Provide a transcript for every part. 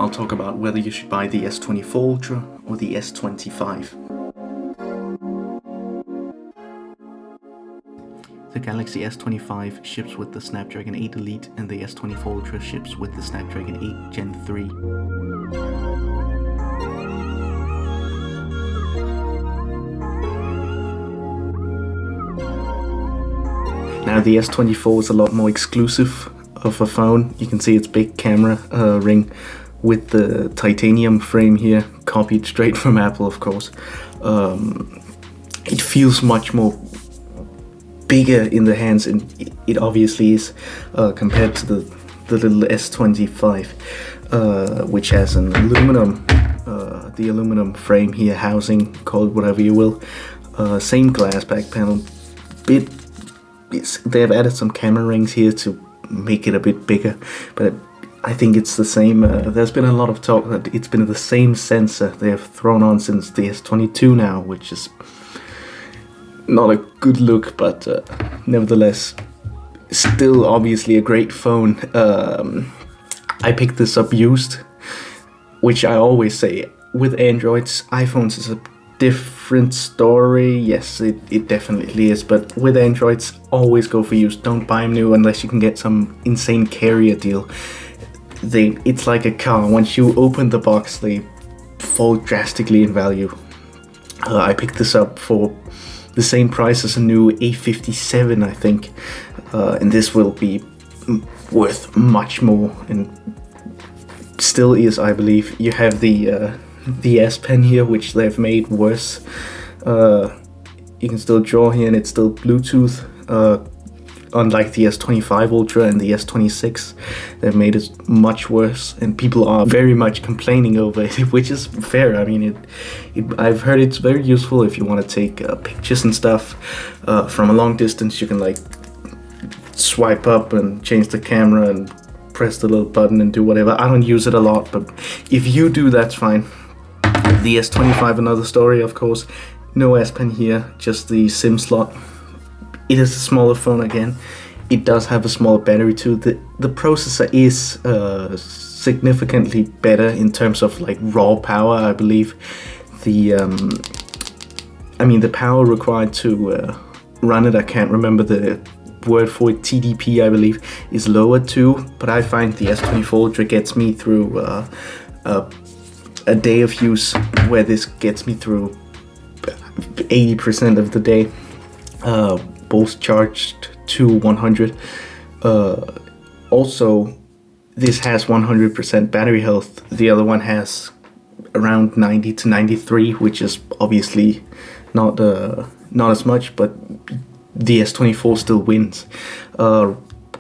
I'll talk about whether you should buy the S24 Ultra or the S25. The Galaxy S25 ships with the Snapdragon 8 Elite and the S24 Ultra ships with the Snapdragon 8 Gen 3. Now the S24 is a lot more exclusive of a phone. You can see its big camera ring with the titanium frame here, copied straight from Apple, of course. It feels much more bigger in the hands, and it obviously is compared to the little S25, which has an aluminum, the aluminum frame here, housing, call it whatever you will. Same glass back panel. They have added some camera rings here to make it a bit bigger, but I think it's the same. There's been a lot of talk that it's been the same sensor they have thrown on since the S22 now, which is not a good look, but nevertheless, still obviously a great phone. I picked this up used, which I always say, with Androids, iPhones is a different story. Yes, it definitely is, but with Androids, always go for used. Don't buy them new unless you can get some insane carrier deal. It's like a car. Once you open the box, they fall drastically in value. I picked this up for the same price as a new A57, I think, and this will be worth much more, and still is, I believe. You have the S Pen here, which they've made worse. You can still draw here, and it's still Bluetooth. Unlike the S25 Ultra and the S26, they've made it much worse, and people are very much complaining over it, which is fair. I mean, I've heard it's very useful if you want to take pictures and stuff from a long distance. You can like swipe up and change the camera and press the little button and do whatever. I don't use it a lot, but if you do, that's fine. The S25, another story, of course. No S Pen here, just the SIM slot. It is a smaller phone again. It does have a smaller battery too. The processor is significantly better in terms of like raw power, I believe. The power required to run it, I can't remember the word for it, TDP I believe, is lower too, but I find the S24 Ultra gets me through a day of use, where this gets me through 80% of the day. Both charged to 100. Also, this has 100% battery health. The other one has around 90 to 93, which is obviously not as much, but the S24 still wins.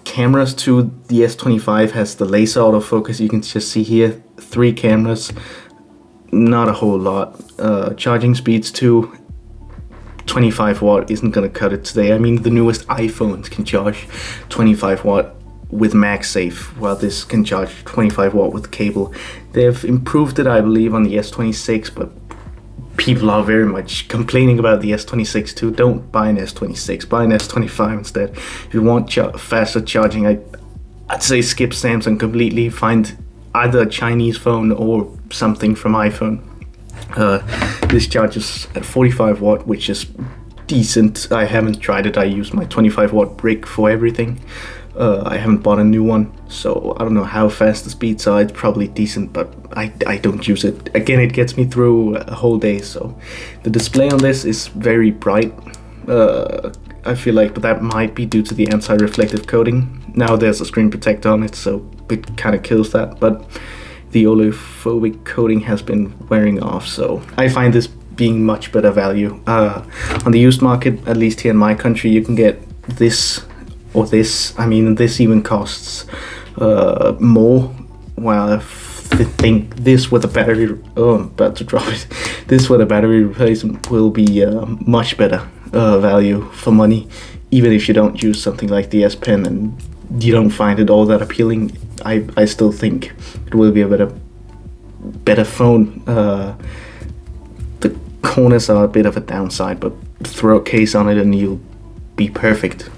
Cameras too, the S25 has the laser autofocus. You can just see here, 3 cameras, not a whole lot. Charging speeds too. 25 watt isn't gonna cut it today. I mean, the newest iPhones can charge 25 watt with MagSafe, while this can charge 25 watt with cable. They've improved it, I believe, on the S26, but people are very much complaining about the S26 too. Don't buy an S26, buy an S25 instead. If you want faster charging, I'd say skip Samsung completely. Find either a Chinese phone or something from iPhone. This charges at 45 watt, which is decent. I haven't tried it. I use my 25 watt brick for everything. I haven't bought a new one, so I don't know how fast the speeds are. It's probably decent, but I don't use it. Again, it gets me through a whole day. So the display on this is very bright. I feel like, but that might be due to the anti-reflective coating. Now there's a screen protector on it, so it kind of kills that, but the oleophobic coating has been wearing off, so I find this being much better value. On the used market, at least here in my country, you can get this or this. I mean, this even costs more, while I think this with a battery, I'm about to drop it. This with a battery replacement will be much better value for money, even if you don't use something like the S Pen and you don't find it all that appealing. I still think it will be a better phone. The corners are a bit of a downside, but throw a case on it and you'll be perfect.